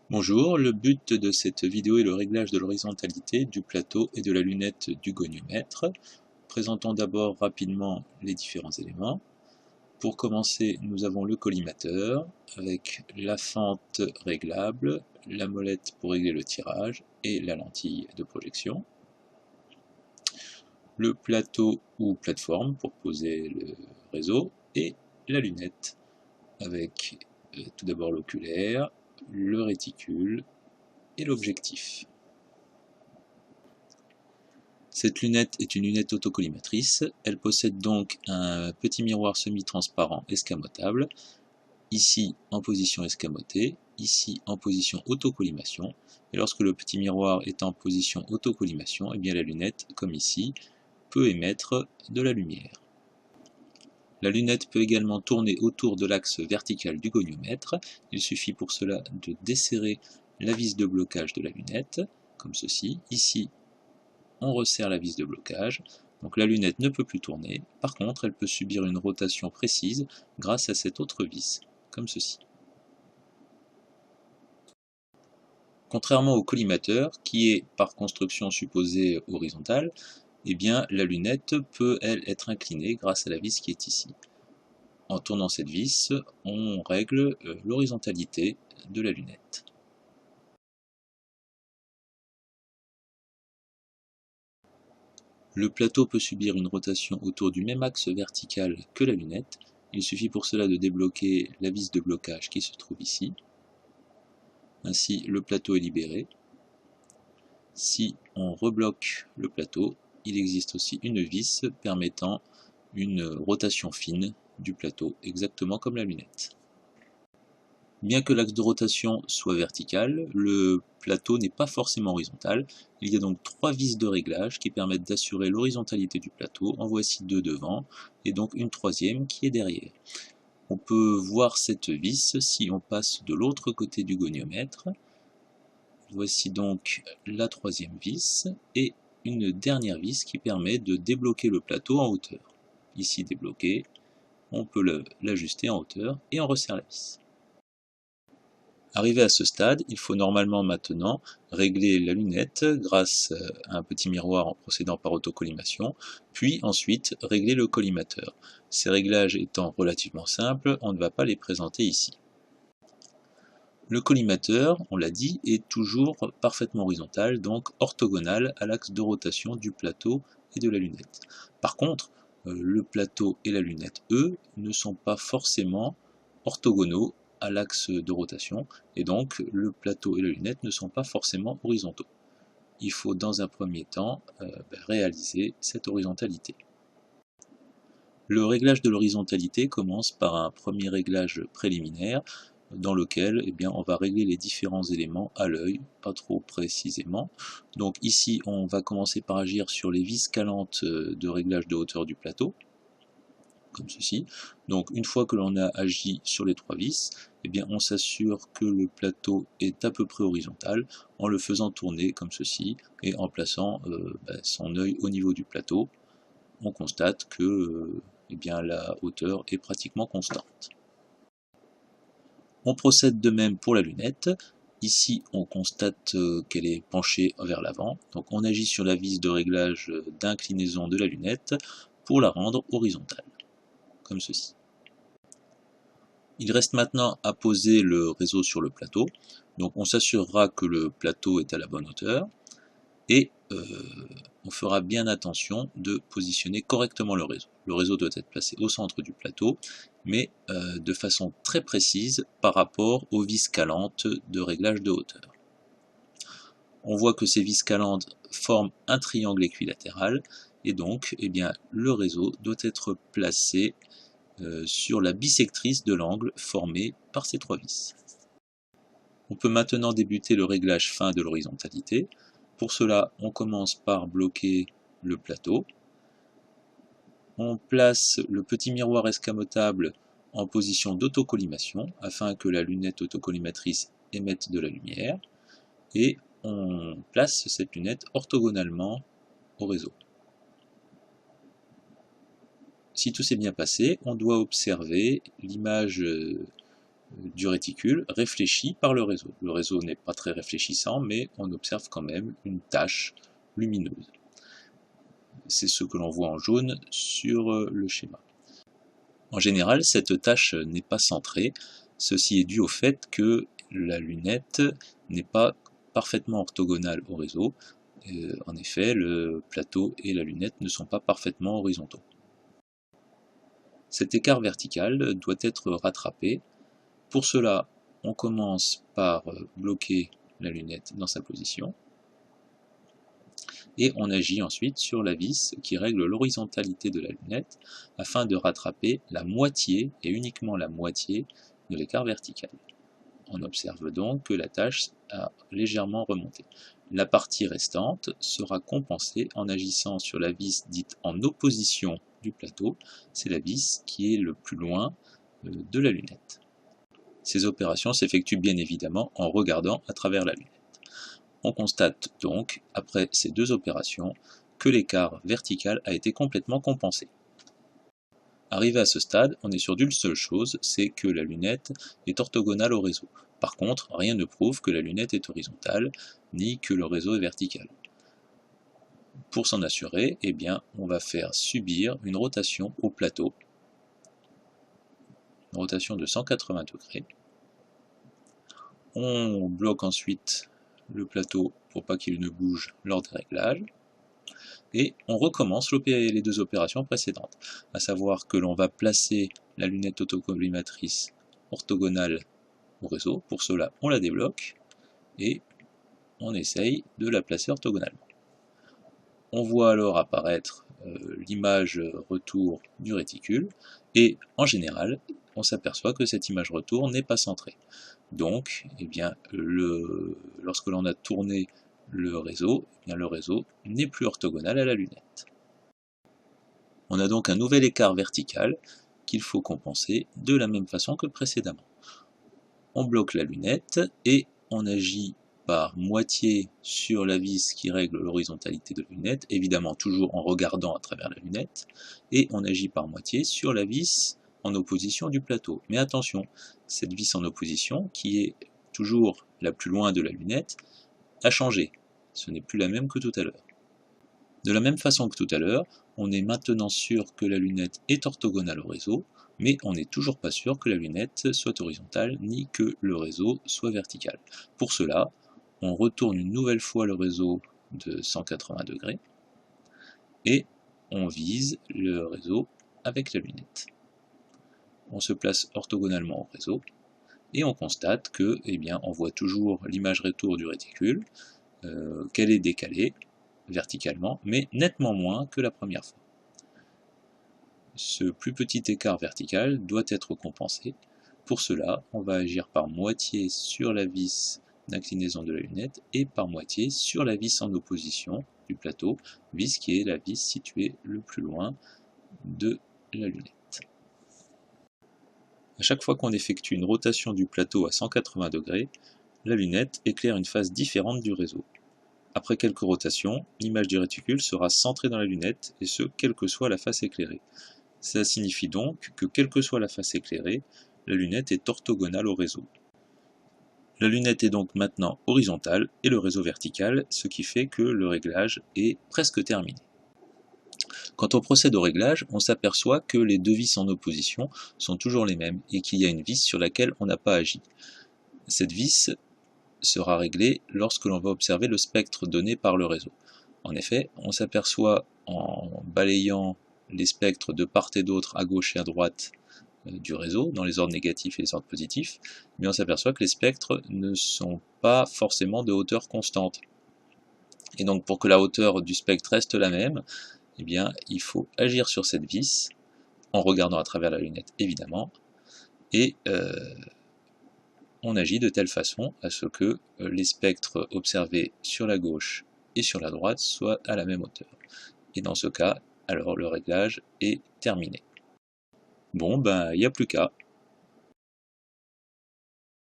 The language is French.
Bonjour, le but de cette vidéo est le réglage de l'horizontalité du plateau et de la lunette du goniomètre. Présentons d'abord rapidement les différents éléments. Pour commencer, nous avons le collimateur avec la fente réglable, la molette pour régler le tirage et la lentille de projection. Le plateau ou plateforme pour poser le réseau et la lunette avec tout d'abord l'oculaire, le réticule et l'objectif. Cette lunette est une lunette autocollimatrice. Elle possède donc un petit miroir semi-transparent escamotable, ici en position escamotée, ici en position autocollimation. Et lorsque le petit miroir est en position autocollimation, eh bien la lunette, comme ici, peut émettre de la lumière. La lunette peut également tourner autour de l'axe vertical du goniomètre. Il suffit pour cela de desserrer la vis de blocage de la lunette, comme ceci. Ici, on resserre la vis de blocage, donc la lunette ne peut plus tourner. Par contre, elle peut subir une rotation précise grâce à cette autre vis, comme ceci. Contrairement au collimateur, qui est par construction supposée horizontale, eh bien la lunette peut, elle, être inclinée grâce à la vis qui est ici. En tournant cette vis, on règle l'horizontalité de la lunette. Le plateau peut subir une rotation autour du même axe vertical que la lunette. Il suffit pour cela de débloquer la vis de blocage qui se trouve ici. Ainsi, le plateau est libéré. Si on rebloque le plateau, il existe aussi une vis permettant une rotation fine du plateau, exactement comme la lunette. Bien que l'axe de rotation soit vertical, le plateau n'est pas forcément horizontal. Il y a donc 3 vis de réglage qui permettent d'assurer l'horizontalité du plateau. En voici 2 devant et donc une troisième qui est derrière. On peut voir cette vis si on passe de l'autre côté du goniomètre. Voici donc la troisième vis et une dernière vis qui permet de débloquer le plateau en hauteur. Ici débloqué, on peut l'ajuster en hauteur et on resserre la vis. Arrivé à ce stade, il faut normalement maintenant régler la lunette grâce à un petit miroir en procédant par autocollimation, puis ensuite régler le collimateur. Ces réglages étant relativement simples, on ne va pas les présenter ici. Le collimateur, on l'a dit, est toujours parfaitement horizontal, donc orthogonal à l'axe de rotation du plateau et de la lunette. Par contre, le plateau et la lunette, eux, ne sont pas forcément orthogonaux à l'axe de rotation, et donc le plateau et la lunette ne sont pas forcément horizontaux. Il faut dans un premier temps réaliser cette horizontalité. Le réglage de l'horizontalité commence par un premier réglage préliminaire dans lequel on va régler les différents éléments à l'œil, pas trop précisément. Donc ici, on va commencer par agir sur les vis calantes de réglage de hauteur du plateau, comme ceci. Donc une fois que l'on a agi sur les 3 vis, on s'assure que le plateau est à peu près horizontal en le faisant tourner comme ceci et en plaçant son œil au niveau du plateau. On constate que la hauteur est pratiquement constante. On procède de même pour la lunette. Ici, on constate qu'elle est penchée vers l'avant. Donc on agit sur la vis de réglage d'inclinaison de la lunette pour la rendre horizontale, comme ceci. Il reste maintenant à poser le réseau sur le plateau. Donc on s'assurera que le plateau est à la bonne hauteur et on fera bien attention de positionner correctement le réseau. Le réseau doit être placé au centre du plateau, mais de façon très précise par rapport aux vis calantes de réglage de hauteur. On voit que ces vis calantes forment un triangle équilatéral, et donc le réseau doit être placé sur la bisectrice de l'angle formé par ces 3 vis. On peut maintenant débuter le réglage fin de l'horizontalité. Pour cela, on commence par bloquer le plateau. On place le petit miroir escamotable en position d'autocollimation afin que la lunette autocollimatrice émette de la lumière. Et on place cette lunette orthogonalement au réseau. Si tout s'est bien passé, on doit observer l'image du réticule réfléchi par le réseau. Le réseau n'est pas très réfléchissant, mais on observe quand même une tache lumineuse. C'est ce que l'on voit en jaune sur le schéma. En général, cette tache n'est pas centrée. Ceci est dû au fait que la lunette n'est pas parfaitement orthogonale au réseau. En effet, le plateau et la lunette ne sont pas parfaitement horizontaux. Cet écart vertical doit être rattrapé. Pour cela, on commence par bloquer la lunette dans sa position et on agit ensuite sur la vis qui règle l'horizontalité de la lunette afin de rattraper la moitié et uniquement la moitié de l'écart vertical. On observe donc que la tache a légèrement remonté. La partie restante sera compensée en agissant sur la vis dite en opposition du plateau. C'est la vis qui est le plus loin de la lunette. Ces opérations s'effectuent bien évidemment en regardant à travers la lunette. On constate donc, après ces deux opérations, que l'écart vertical a été complètement compensé. Arrivé à ce stade, on est sûr d'une seule chose, c'est que la lunette est orthogonale au réseau. Par contre, rien ne prouve que la lunette est horizontale, ni que le réseau est vertical. Pour s'en assurer, eh bien, on va faire subir une rotation au plateau, une rotation de 180 degrés. On bloque ensuite le plateau pour pas qu'il ne bouge lors des réglages. Et on recommence les deux opérations précédentes, à savoir que l'on va placer la lunette autocollimatrice orthogonale au réseau. Pour cela, on la débloque et on essaye de la placer orthogonalement. On voit alors apparaître l'image retour du réticule et en général, on s'aperçoit que cette image retour n'est pas centrée. Donc, eh bien, lorsque l'on a tourné le réseau, eh bien, le réseau n'est plus orthogonal à la lunette. On a donc un nouvel écart vertical qu'il faut compenser de la même façon que précédemment. On bloque la lunette et on agit par moitié sur la vis qui règle l'horizontalité de la lunette, évidemment toujours en regardant à travers la lunette, et on agit par moitié sur la vis en opposition du plateau. Mais attention, cette vis en opposition, qui est toujours la plus loin de la lunette, a changé. Ce n'est plus la même que tout à l'heure. De la même façon que tout à l'heure, on est maintenant sûr que la lunette est orthogonale au réseau, mais on n'est toujours pas sûr que la lunette soit horizontale, ni que le réseau soit vertical. Pour cela, on retourne une nouvelle fois le réseau de 180 degrés, et on vise le réseau avec la lunette. On se place orthogonalement au réseau, et on constate que, eh bien, on voit toujours l'image retour du réticule, qu'elle est décalée verticalement, mais nettement moins que la première fois. Ce plus petit écart vertical doit être compensé. Pour cela, on va agir par moitié sur la vis d'inclinaison de la lunette et par moitié sur la vis en opposition du plateau, vis qui est la vis située le plus loin de la lunette. À chaque fois qu'on effectue une rotation du plateau à 180 degrés, la lunette éclaire une face différente du réseau. Après quelques rotations, l'image du réticule sera centrée dans la lunette, et ce, quelle que soit la face éclairée. Cela signifie donc que, quelle que soit la face éclairée, la lunette est orthogonale au réseau. La lunette est donc maintenant horizontale et le réseau vertical, ce qui fait que le réglage est presque terminé. Quand on procède au réglage, on s'aperçoit que les deux vis en opposition sont toujours les mêmes et qu'il y a une vis sur laquelle on n'a pas agi. Cette vis sera réglée lorsque l'on va observer le spectre donné par le réseau. En effet, on s'aperçoit en balayant les spectres de part et d'autre, à gauche et à droite du réseau, dans les ordres négatifs et les ordres positifs, mais on s'aperçoit que les spectres ne sont pas forcément de hauteur constante. Et donc pour que la hauteur du spectre reste la même, eh bien, il faut agir sur cette vis, en regardant à travers la lunette évidemment, et on agit de telle façon à ce que les spectres observés sur la gauche et sur la droite soient à la même hauteur. Et dans ce cas, alors le réglage est terminé. Bon, ben, il n'y a plus qu'à.